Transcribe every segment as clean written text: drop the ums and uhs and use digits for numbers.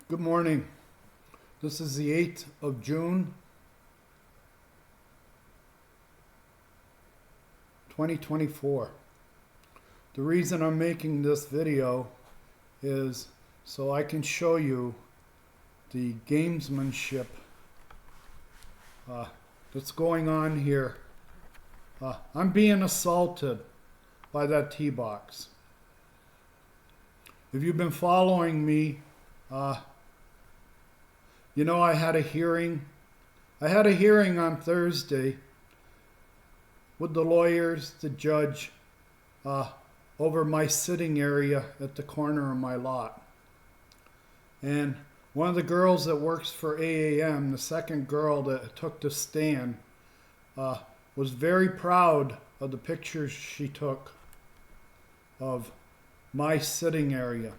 Good morning. This is the 8th of June, 2024. The reason I'm making this video is so I can show you the gamesmanship that's going on here. I'm being assaulted by that tee box. If you've been following me, you know, I had a hearing. I had a hearing on Thursday with the lawyers, the judge, over my sitting area at the corner of my lot. And one of the girls that works for AAM, the second girl that took the stand, was very proud of the pictures she took of my sitting area.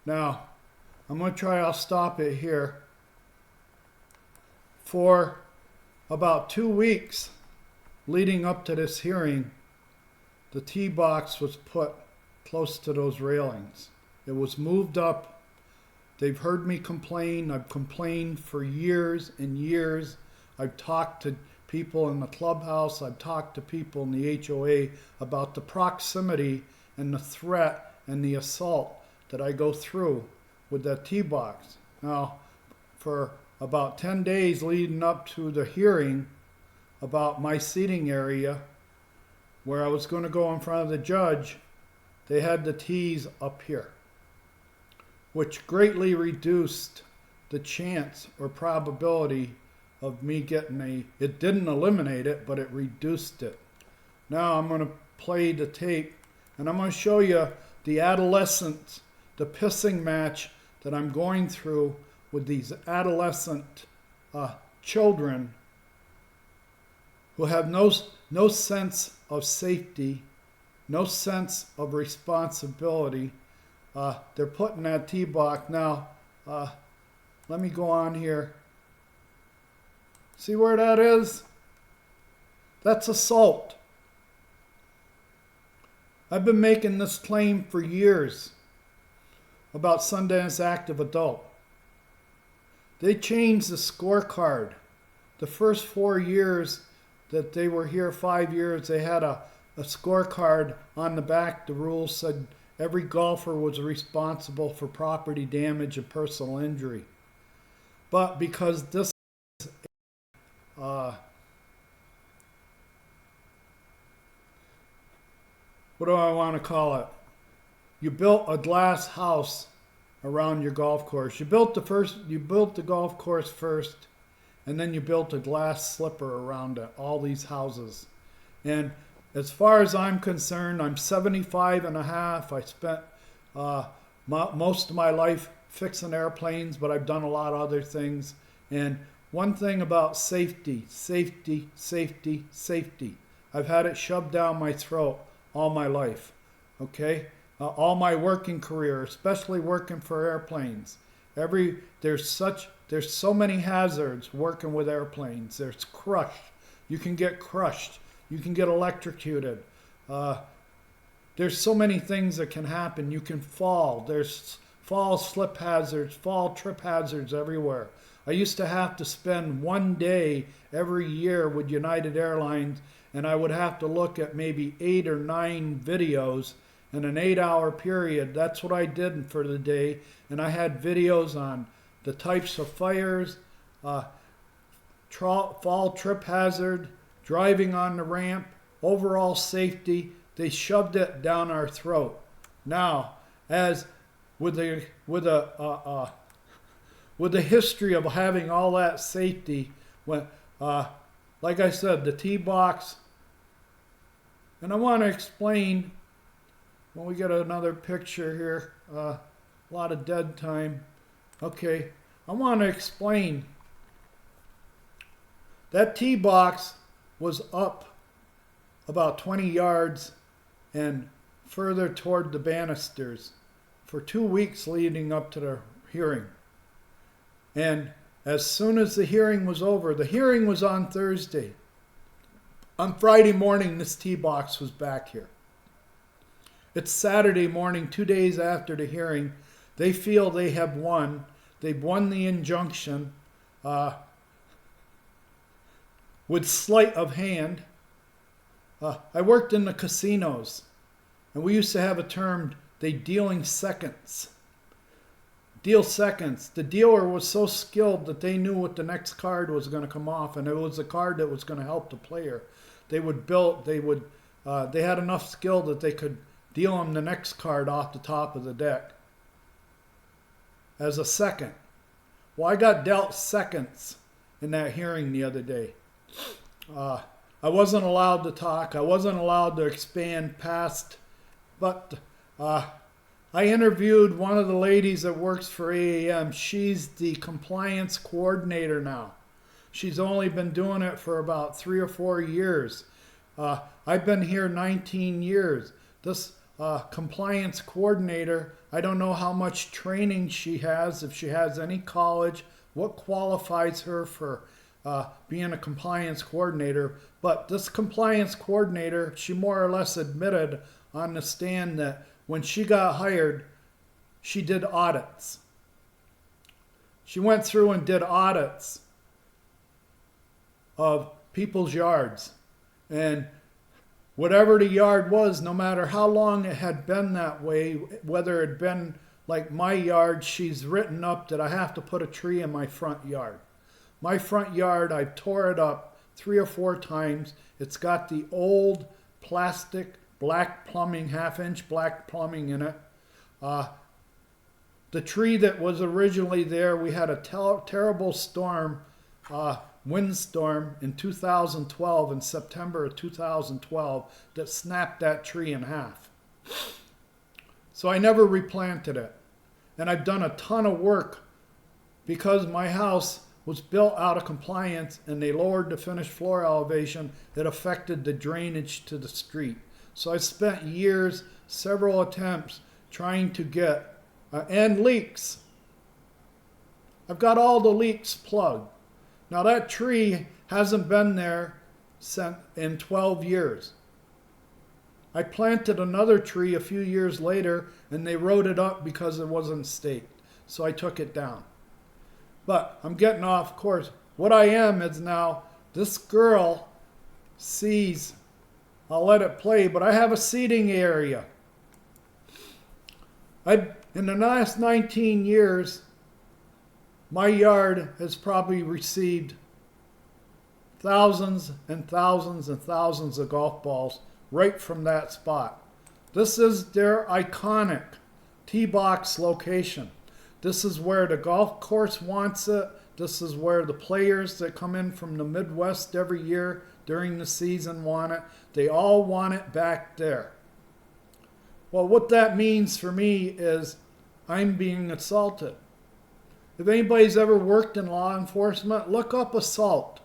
Now, I'll stop it here. For about 2 weeks leading up to this hearing, the tee box was put close to those railings. It was moved up. They've heard me complain. I've complained for years and years. I've talked to people in the clubhouse. I've talked to people in the HOA about the proximity and the threat and the assault that I go through with that tee box. Now, for about 10 days leading up to the hearing about my seating area, where I was going to go in front of the judge, they had the tees up here, which greatly reduced the chance or probability of me getting it didn't eliminate it, but it reduced it. Now I'm going to play the tape and I'm going to show you the adolescents, the pissing match that I'm going through with these adolescent children who have no sense of safety, no sense of responsibility. They're putting that tee box. Now, let me go on here. See where that is? That's assault. I've been making this claim for years about Sundance Active Adult. They changed the scorecard. The first 4 years that they were here, 5 years, they had a scorecard on the back. The rules said every golfer was responsible for property damage and personal injury. But because this is what do I want to call it? You built a glass house around your golf course. You built the golf course first, and then you built a glass slipper around it, all these houses. And as far as I'm concerned, I'm 75 and a half. I spent most of my life fixing airplanes, but I've done a lot of other things. And one thing about safety, safety, safety, safety. I've had it shoved down my throat all my life, okay? All my working career, especially working for airplanes. There's so many hazards working with airplanes. There's crush. You can get crushed. You can get electrocuted. There's so many things that can happen. You can fall. There's fall slip hazards, fall trip hazards everywhere. I used to have to spend 1 day every year with United Airlines, and I would have to look at maybe 8 or 9 videos in an 8-hour period. That's what I did for the day. And I had videos on the types of fires, fall trip hazard, driving on the ramp, overall safety. They shoved it down our throat. Now, as with the history of having all that safety, when like I said, the tee box, and I want to explain when we get another picture here, a lot of dead time. Okay, I want to explain. That tee box was up about 20 yards and further toward the banisters for 2 weeks leading up to the hearing. And as soon as the hearing was over, the hearing was on Thursday. On Friday morning, this tee box was back here. It's Saturday morning, 2 days after the hearing. They feel they have won. They've won the injunction with sleight of hand. I worked in the casinos, and we used to have a term, they dealing seconds. Deal seconds. The dealer was so skilled that they knew what the next card was going to come off, and it was a card that was going to help the player. They had enough skill that they could deal him the next card off the top of the deck as a second. Well, I got dealt seconds in that hearing the other day. I wasn't allowed to talk. I wasn't allowed to expand past, but I interviewed one of the ladies that works for AAM. She's the compliance coordinator now. She's only been doing it for about 3 or 4 years. I've been here 19 years. This compliance coordinator, I don't know how much training she has, if she has any college, what qualifies her for being a compliance coordinator. But this compliance coordinator, she more or less admitted on the stand that when she got hired, she did audits. She went through and did audits of people's yards. And whatever the yard was, no matter how long it had been that way, whether it had been like my yard, she's written up that I have to put a tree in my front yard. My front yard, I tore it up 3 or 4 times. It's got the old plastic black plumbing, 1/2-inch black plumbing in it. The tree that was originally there, we had a terrible storm, windstorm in 2012, in September of 2012, that snapped that tree in half. So I never replanted it. And I've done a ton of work because my house was built out of compliance and they lowered the finished floor elevation. It affected the drainage to the street. So I spent years, several attempts, trying to get, and leaks. I've got all the leaks plugged. Now that tree hasn't been there in 12 years. I planted another tree a few years later and they wrote it up because it wasn't staked. So I took it down. But I'm getting off course. What I am is now, this girl sees, I'll let it play, but I have a seating area. In the last 19 years, my yard has probably received thousands and thousands and thousands of golf balls right from that spot. This is their iconic tee box location. This is where the golf course wants it. This is where the players that come in from the Midwest every year during the season want it. They all want it back there. Well, what that means for me is I'm being assaulted. If anybody's ever worked in law enforcement, look up assault.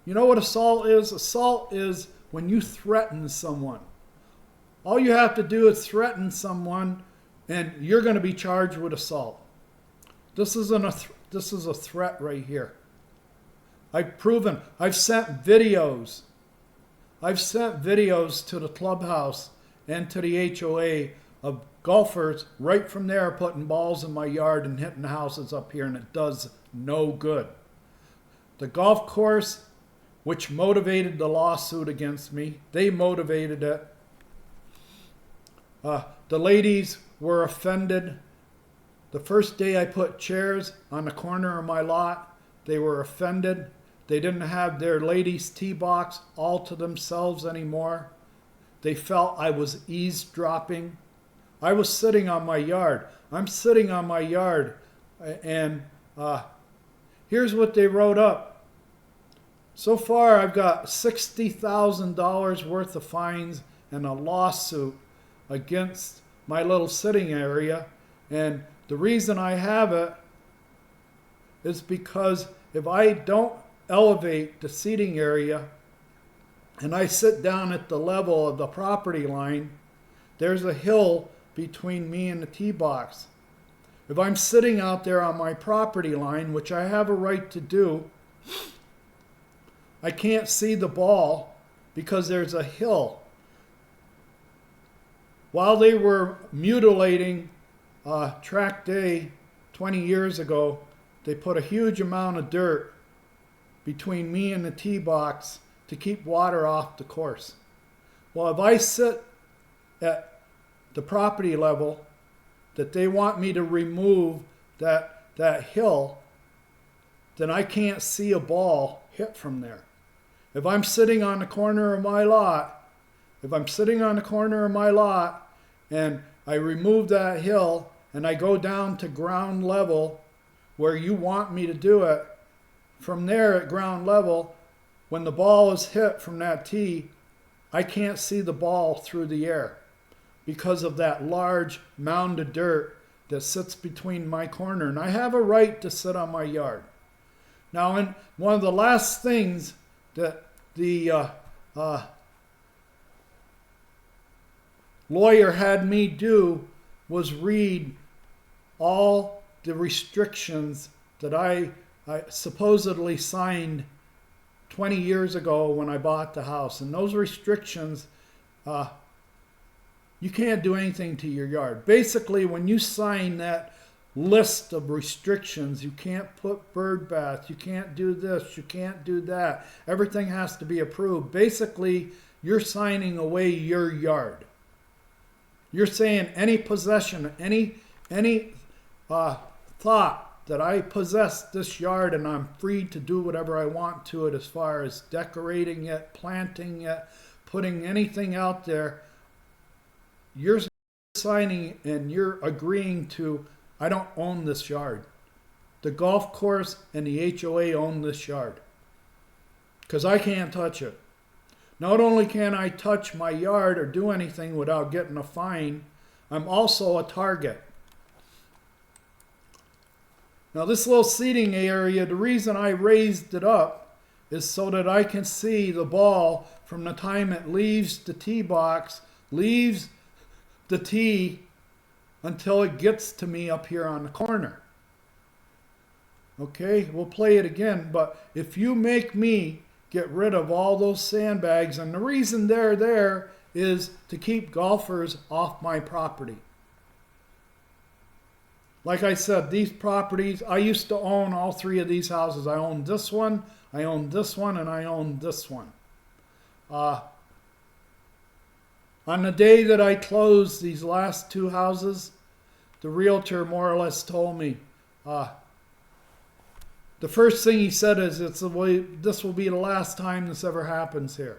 You know what assault is? Assault is when you threaten someone. All you have to do is threaten someone and you're going to be charged with assault. This is a threat right here. I've sent videos. I've sent videos to the clubhouse and to the HOA of golfers right from there putting balls in my yard and hitting the houses up here, and it does no good. The golf course, which motivated the lawsuit against me, they motivated it. The ladies were offended. The first day I put chairs on the corner of my lot, they were offended. They didn't have their ladies' tee box all to themselves anymore. They felt I was eavesdropping. I was sitting on my yard. I'm sitting on my yard, and here's what they wrote up. So far, I've got $60,000 worth of fines and a lawsuit against my little sitting area. And the reason I have it is because if I don't elevate the seating area and I sit down at the level of the property line, there's a hill between me and the tee box. If I'm sitting out there on my property line, which I have a right to do, I can't see the ball because there's a hill. While they were mutilating track day 20 years ago, they put a huge amount of dirt between me and the tee box to keep water off the course. Well, if I sit at the property level that they want me to remove that hill, then I can't see a ball hit from there. If I'm sitting on the corner of my lot, and I remove that hill and I go down to ground level where you want me to do it, from there at ground level, when the ball is hit from that tee, I can't see the ball through the air because of that large mound of dirt that sits between my corner. And I have a right to sit on my yard. Now, and one of the last things that the lawyer had me do was read all the restrictions that I supposedly signed 20 years ago when I bought the house. And those restrictions, you can't do anything to your yard. Basically, when you sign that list of restrictions, you can't put bird baths, you can't do this, you can't do that. Everything has to be approved. Basically, you're signing away your yard. You're saying any possession, any thought that I possess this yard and I'm free to do whatever I want to it as far as decorating it, planting it, putting anything out there, you're signing and you're agreeing to, I don't own this yard. The golf course and the HOA own this yard because I can't touch it. Not only can I touch my yard or do anything without getting a fine, I'm also a target. Now this little seating area, the reason I raised it up is so that I can see the ball from the time it leaves the tee box, leaves the tee, until it gets to me up here on the corner. Okay, we'll play it again, but if you make me get rid of all those sandbags, and the reason they're there is to keep golfers off my property. Like I said, these properties, I used to own all three of these houses. I owned this one, I owned this one, and I owned this one. On the day that I closed these last two houses, the realtor more or less told me, the first thing he said is, this will be the last time this ever happens here.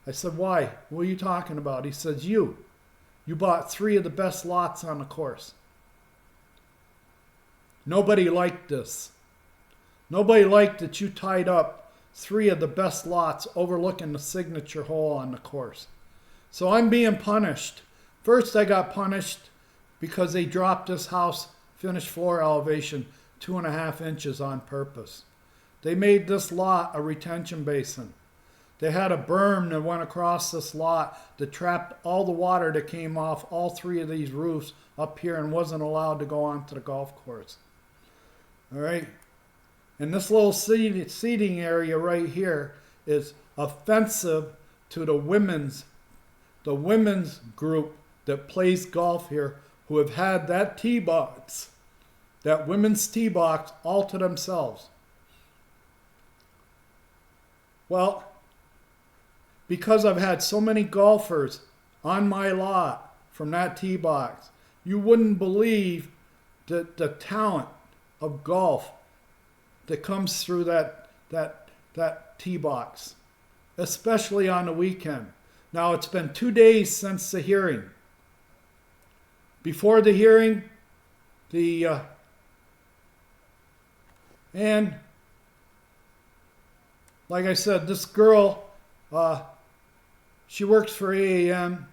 I said, why? What are you talking about? He says, you bought three of the best lots on the course. Nobody liked this. Nobody liked that you tied up three of the best lots overlooking the signature hole on the course. So I'm being punished. First, I got punished because they dropped this house finished floor elevation 2.5 inches on purpose. They made this lot a retention basin. They had a berm that went across this lot that trapped all the water that came off all three of these roofs up here and wasn't allowed to go onto the golf course. All right. And this little seating area right here is offensive to the women's group that plays golf here, who have had that tee box, that women's tee box, all to themselves. Well, because I've had so many golfers on my lot from that tee box, you wouldn't believe the talent of golf that comes through that tee box, especially on the weekend. Now, it's been 2 days since the hearing. Before the hearing, and like I said, this girl, she works for AAM.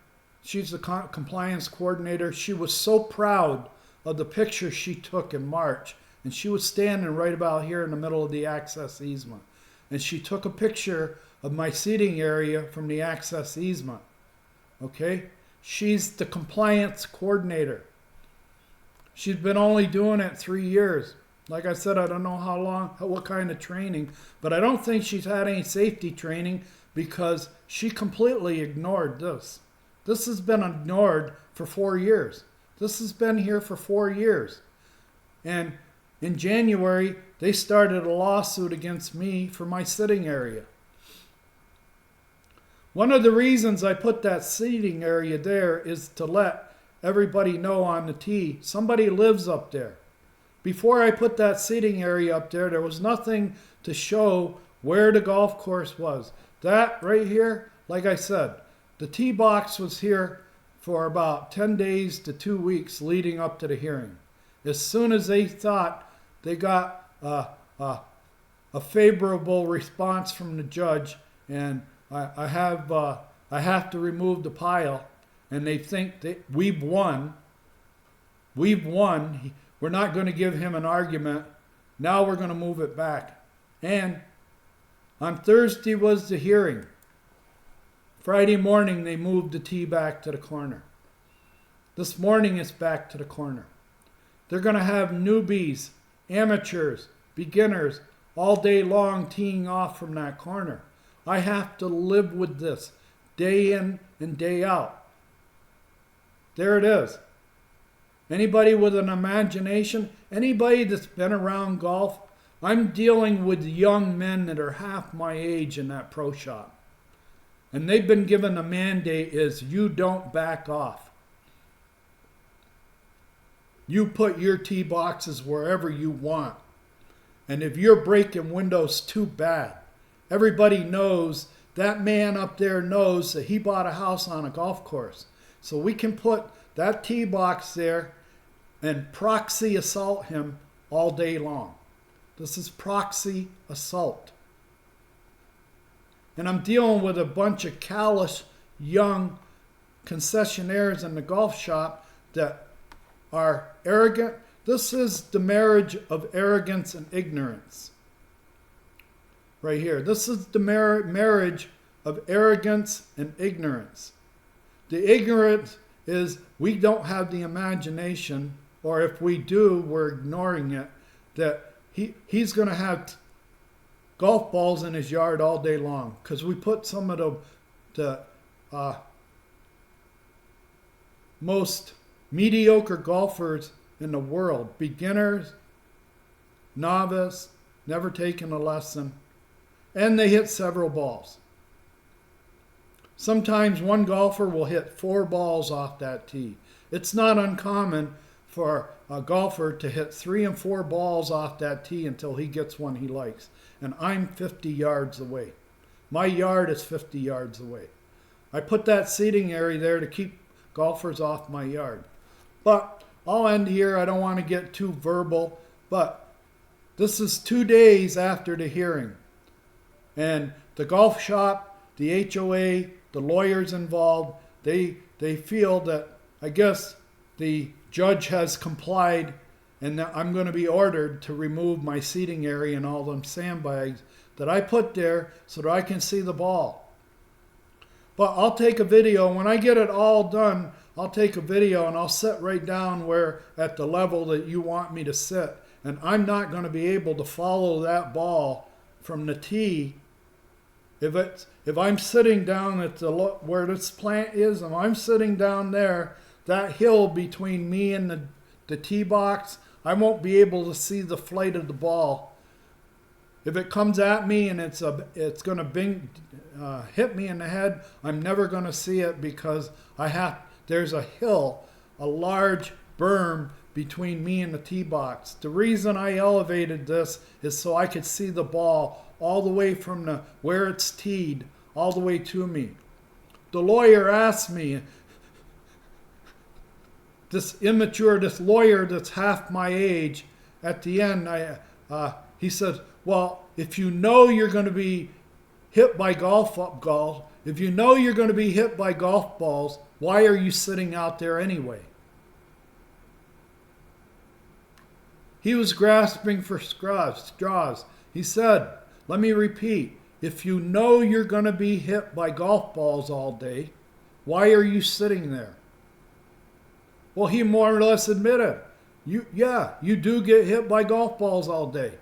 She's the compliance coordinator. She was so proud of the picture she took in March. And she was standing right about here in the middle of the access easement. And she took a picture of my seating area from the access easement. Okay? She's the compliance coordinator. She's been only doing it 3 years. Like I said, I don't know how long, what kind of training, but I don't think she's had any safety training because she completely ignored this. This has been ignored for 4 years. This has been here for 4 years. And in January, they started a lawsuit against me for my sitting area. One of the reasons I put that seating area there is to let everybody know on the tee, somebody lives up there. Before I put that seating area up there was nothing to show where the golf course was. That right here, like I said, the tee box was here for about 10 days to 2 weeks leading up to the hearing. As soon as they thought they got a favorable response from the judge, and I have to remove the pile, and they think that we've won. We're not going to give him an argument. Now we're going to move it back. And on Thursday was the hearing. Friday morning they moved the tee back to the corner. This morning it's back to the corner. They're going to have newbies, amateurs, beginners all day long teeing off from that corner. I have to live with this day in and day out. There it is. Anybody with an imagination, anybody that's been around golf, I'm dealing with young men that are half my age in that pro shop. And they've been given a mandate is you don't back off. You put your tee boxes wherever you want. And if you're breaking windows, too bad. Everybody knows, that man up there knows that he bought a house on a golf course. So we can put that tee box there and proxy assault him all day long. This is proxy assault. And I'm dealing with a bunch of callous young concessionaires in the golf shop that are arrogant. This is the marriage of arrogance and ignorance. Right here. This is the marriage of arrogance and ignorance. The ignorance is we don't have the imagination, or if we do, we're ignoring it, that he's going to have golf balls in his yard all day long, because we put some of the most mediocre golfers in the world, beginners, novice, never taken a lesson, and they hit several balls. Sometimes one golfer will hit 4 balls off that tee. It's not uncommon for a golfer to hit 3 and 4 balls off that tee until he gets one he likes. And I'm 50 yards away. My yard is 50 yards away. I put that seating area there to keep golfers off my yard. But I'll end here. I don't want to get too verbal, but this is 2 days after the hearing. And the golf shop, the HOA, the lawyers involved, they feel that, I guess, the judge has complied and that I'm going to be ordered to remove my seating area and all them sandbags that I put there so that I can see the ball. But I'll take a video. When I get it all done, I'll take a video and I'll sit right down where at the level that you want me to sit. And I'm not going to be able to follow that ball from the tee. If I'm sitting down at where this plant is, and I'm sitting down there, that hill between me and the tee box, I won't be able to see the flight of the ball. If it comes at me and it's going to hit me in the head, I'm never going to see it because there's a hill, a large berm between me and the tee box. The reason I elevated this is so I could see the ball all the way from where it's teed all the way to me. The lawyer asked me, this lawyer that's half my age, at the end, he said, well, if you know you're going to be hit by golf balls, why are you sitting out there anyway? He was grasping for straws. He said, let me repeat, if you know you're going to be hit by golf balls all day, why are you sitting there? Well, he more or less admitted, you do get hit by golf balls all day.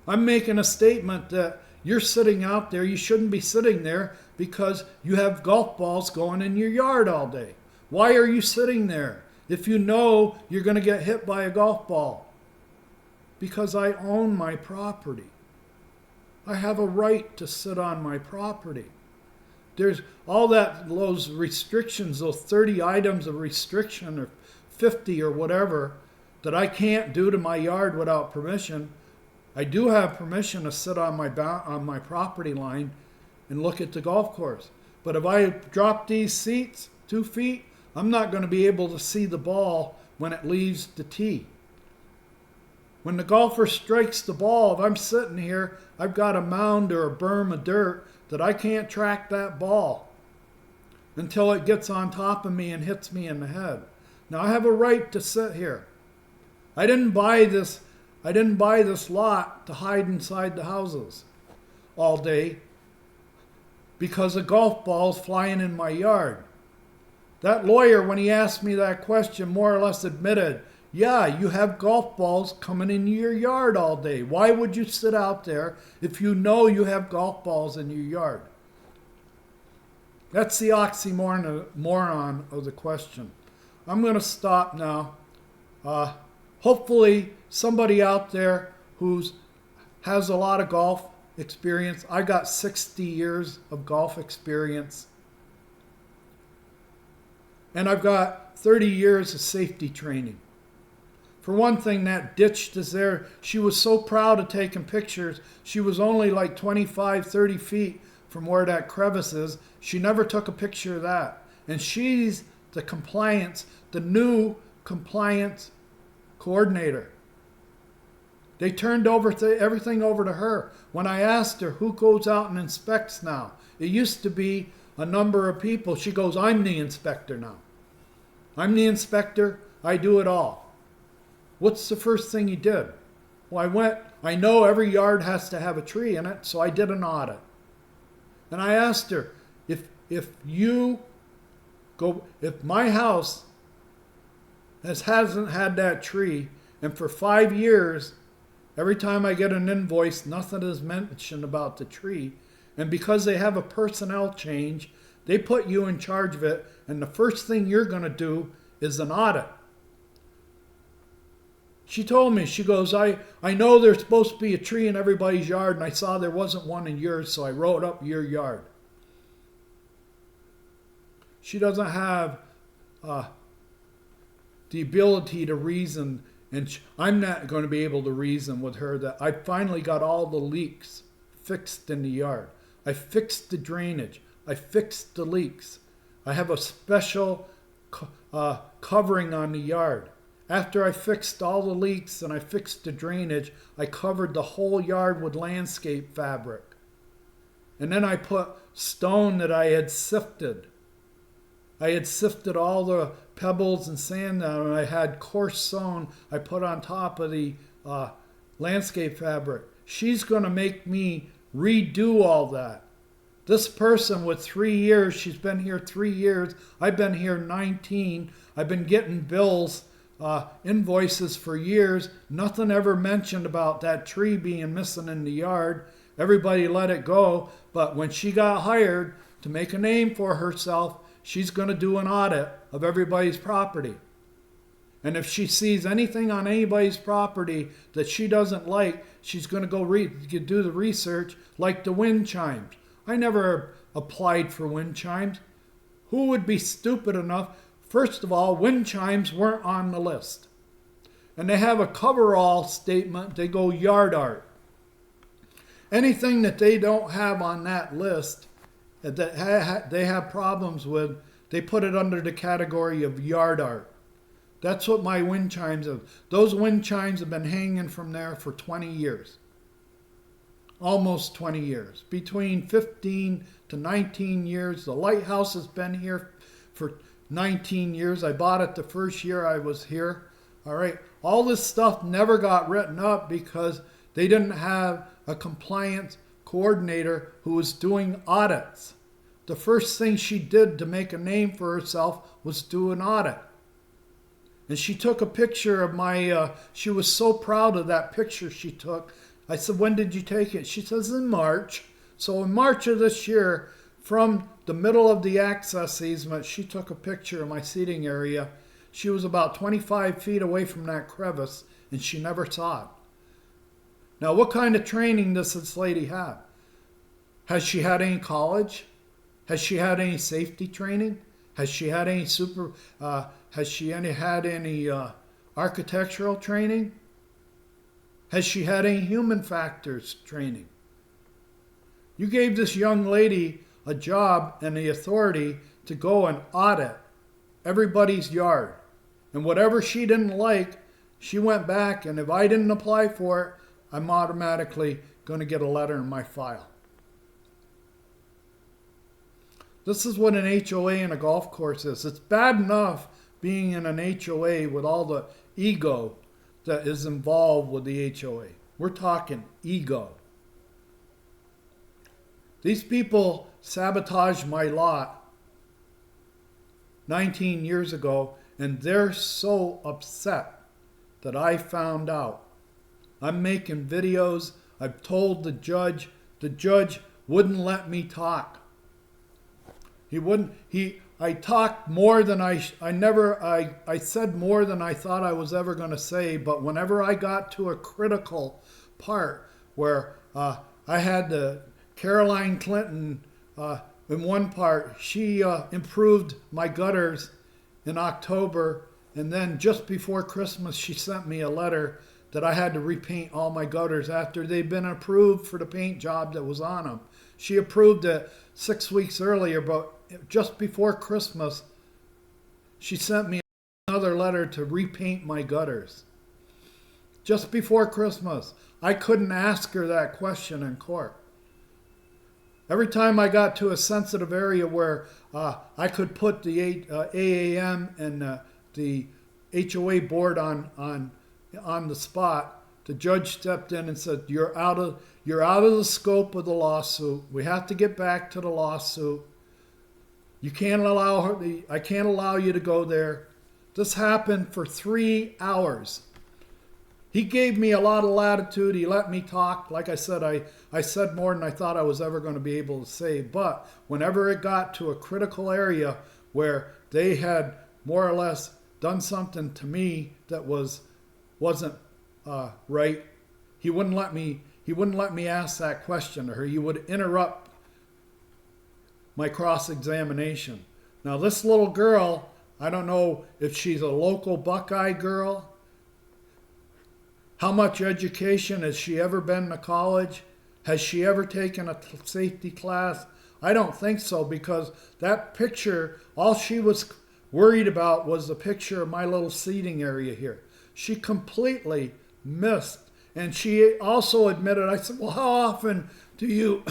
I'm making a statement that you're sitting out there, you shouldn't be sitting there because you have golf balls going in your yard all day. Why are you sitting there if you know you're going to get hit by a golf ball? because I own my property. I have a right to sit on my property. There's all those restrictions, those 30 items of restriction or 50 or whatever that I can't do to my yard without permission. I do have permission to sit on my property line and look at the golf course. But if I drop these seats 2 feet, I'm not going to be able to see the ball when it leaves the tee. When the golfer strikes the ball, if I'm sitting here, I've got a mound or a berm of dirt that I can't track that ball until it gets on top of me and hits me in the head. Now I have a right to sit here. I didn't buy this lot to hide inside the houses all day because of golf balls flying in my yard. That lawyer, when he asked me that question, more or less admitted, yeah, you have golf balls coming in your yard all day. Why would you sit out there if you know you have golf balls in your yard? That's the oxymoron of the question. I'm going to stop now. Hopefully somebody out there who has a lot of golf experience. I got 60 years of golf experience. And I've got 30 years of safety training. For one thing, that ditch is there. She was so proud of taking pictures. She was only like 25, 30 feet from where that crevice is. She never took a picture of that. And she's the new compliance coordinator. They turned everything over to her. When I asked her who goes out and inspects now, it used to be a number of people. She goes, I'm the inspector now. I'm the inspector. I do it all. What's the first thing you did? Well, I know every yard has to have a tree in it, so I did an audit. And I asked her, if my house hasn't had that tree, and for 5 years, every time I get an invoice, nothing is mentioned about the tree, and because they have a personnel change, they put you in charge of it, and the first thing you're going to do is an audit. She told me, she goes, I know there's supposed to be a tree in everybody's yard, and I saw there wasn't one in yours, so I wrote up your yard. She doesn't have the ability to reason, and I'm not going to be able to reason with her that I finally got all the leaks fixed in the yard. I fixed the drainage. I fixed the leaks. I have a special covering on the yard. After I fixed all the leaks and I fixed the drainage, I covered the whole yard with landscape fabric. And then I put stone that I had sifted. I had sifted all the pebbles and sand down, and I had coarse stone I put on top of the landscape fabric. She's going to make me redo all that. This person with 3 years, she's been here 3 years. I've been here 19. I've been getting bills, invoices for years. Nothing ever mentioned about that tree being missing in the yard. Everybody let it go. But when she got hired to make a name for herself, she's going to do an audit of everybody's property. And if she sees anything on anybody's property that she doesn't like, she's going to go do the research, like the wind chimes. I never applied for wind chimes. Who would be stupid enough? First of all, wind chimes weren't on the list. And they have a coverall statement. They go yard art. Anything that they don't have on that list that they have problems with, they put it under the category of yard art. That's what my wind chimes are. Those wind chimes have been hanging from there for 20 years. Almost 20 years. Between 15 to 19 years. The lighthouse has been here for 19 years. I bought it the first year I was here. All right. All this stuff never got written up because they didn't have a compliance coordinator who was doing audits. The first thing she did to make a name for herself was do an audit. And she took a picture of she was so proud of that picture she took. I said, when did you take it? She says, in March. So in March of this year, from the middle of the access easement, she took a picture of my seating area. She was about 25 feet away from that crevice, and she never saw it. Now, what kind of training does this lady have? Has she had any college? Has she had any safety training? Has she had any architectural training? Has she had any human factors training? You gave this young lady a job and the authority to go and audit everybody's yard. And whatever she didn't like, she went back, and if I didn't apply for it, I'm automatically going to get a letter in my file. This is what an HOA in a golf course is. It's bad enough being in an HOA with all the ego that is involved with the HOA. We're talking ego. These people sabotaged my lot 19 years ago, and they're so upset that I found out. I'm making videos. I've told the judge. The judge wouldn't let me talk. I talked more than I said more than I thought I was ever going to say, but whenever I got to a critical part where I had the Caroline Clinton in one part, she improved my gutters in October, and then just before Christmas she sent me a letter that I had to repaint all my gutters after they'd been approved for the paint job that was on them. She approved it 6 weeks earlier, but just before Christmas, she sent me another letter to repaint my gutters. Just before Christmas. I couldn't ask her that question in court. Every time I got to a sensitive area where I could put the AAM and the HOA board on the spot, the judge stepped in and said, "You're out of the scope of the lawsuit. We have to get back to the lawsuit. You can't allow her. I can't allow you to go there." This happened for 3 hours. He gave me a lot of latitude. He let me talk. Like I said, I said more than I thought I was ever going to be able to say. But whenever it got to a critical area where they had more or less done something to me that wasn't right, he wouldn't let me ask that question to her. He would interrupt my cross-examination. Now this little girl, I don't know if she's a local Buckeye girl. How much education has she ever been to college? Has she ever taken a safety class? I don't think so, because that picture, all she was worried about was the picture of my little seating area here. She completely missed. And she also admitted, I said, "Well, how often do you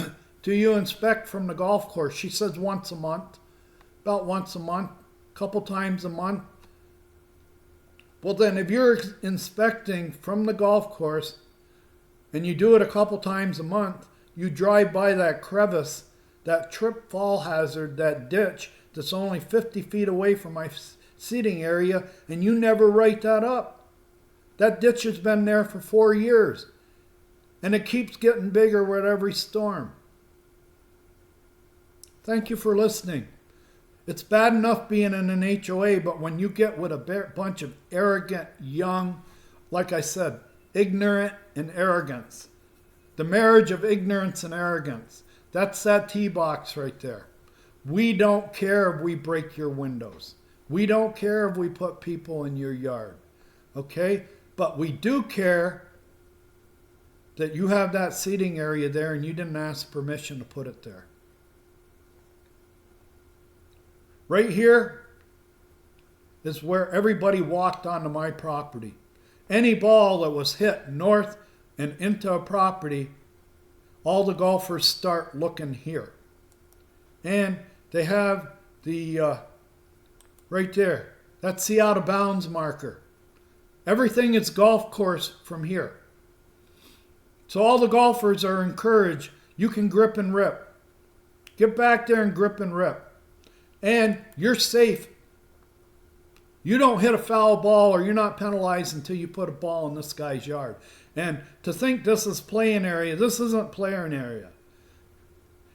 inspect from the golf course?" She says once a month, about once a month, a couple times a month. Well then, if you're inspecting from the golf course and you do it a couple times a month, you drive by that crevice, that trip fall hazard, that ditch that's only 50 feet away from my seating area, and you never write that up. That ditch has been there for 4 years, and it keeps getting bigger with every storm. Thank you for listening. It's bad enough being in an HOA, but when you get with a bunch of arrogant, young, like I said, ignorant and arrogance, the marriage of ignorance and arrogance, that's that tee box right there. We don't care if we break your windows. We don't care if we put people in your yard. Okay? But we do care that you have that seating area there and you didn't ask permission to put it there. Right here is where everybody walked onto my property. Any ball that was hit north and into a property, all the golfers start looking here. And they have the, right there, that's the out of bounds marker. Everything is golf course from here. So all the golfers are encouraged, you can grip and rip. Get back there and grip and rip. And you're safe. You don't hit a foul ball, or you're not penalized until you put a ball in this guy's yard. And to think this is playing area, this isn't playing area.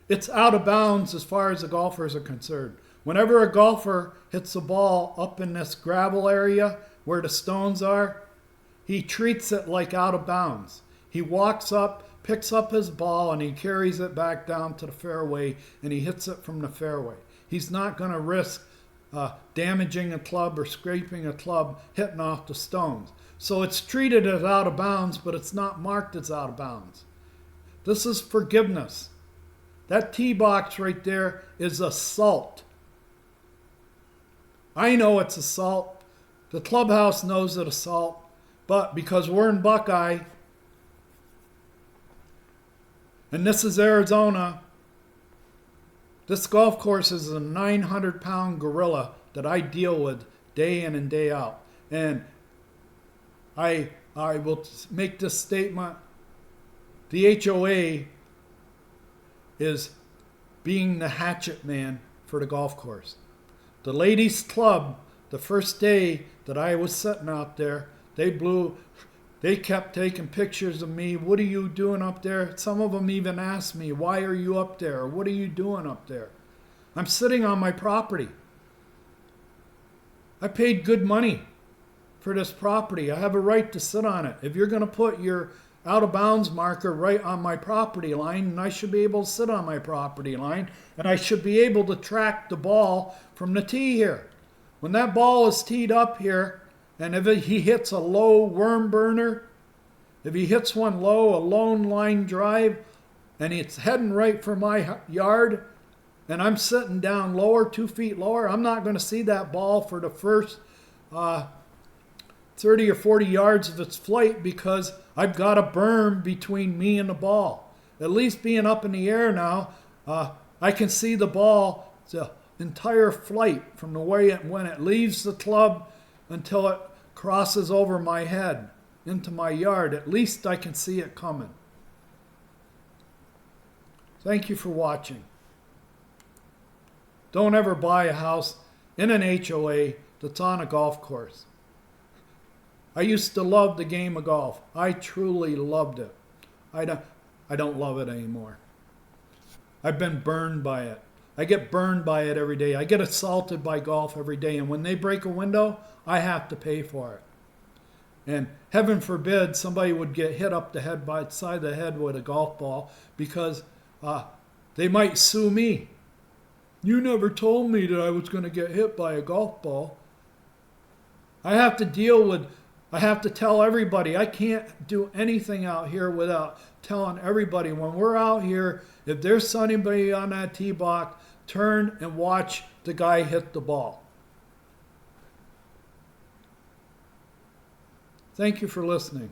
It's out of bounds as far as the golfers are concerned. Whenever a golfer hits a ball up in this gravel area where the stones are, he treats it like out of bounds. He walks up, picks up his ball, and he carries it back down to the fairway, and he hits it from the fairway. He's not going to risk damaging a club or scraping a club hitting off the stones. So it's treated as out of bounds, but it's not marked as out of bounds. This is forgiveness. That tee box right there is assault. I know it's assault. The clubhouse knows it's assault. But because we're in Buckeye, and this is Arizona, this golf course is a 900-pound gorilla that I deal with day in and day out. And I will make this statement. The HOA is being the hatchet man for the golf course. The ladies' club, the first day that I was sitting out there, they kept taking pictures of me. What are you doing up there? Some of them even asked me, why are you up there? What are you doing up there? I'm sitting on my property. I paid good money for this property. I have a right to sit on it. If you're going to put your out of bounds marker right on my property line, and I should be able to sit on my property line, and I should be able to track the ball from the tee here. When that ball is teed up here, and if he hits a low worm burner, if he hits one low, a lone line drive, and it's heading right for my yard, and I'm sitting down lower, 2 feet lower, I'm not going to see that ball for the first 30 or 40 yards of its flight because I've got a berm between me and the ball. At least being up in the air now, I can see the ball, the entire flight from the way when it leaves the club until it crosses over my head into my yard. At least I can see it coming. Thank you for watching. Don't ever buy a house in an HOA that's on a golf course. I used to love the game of golf. I truly loved it. I don't love it anymore. I've been burned by it. I get burned by it every day. I get assaulted by golf every day. And when they break a window, I have to pay for it. And heaven forbid somebody would get hit up the head by the side of the head with a golf ball because they might sue me. You never told me that I was going to get hit by a golf ball. I have to tell everybody. I can't do anything out here without telling everybody. When we're out here, if there's somebody on that tee box, turn and watch the guy hit the ball. Thank you for listening.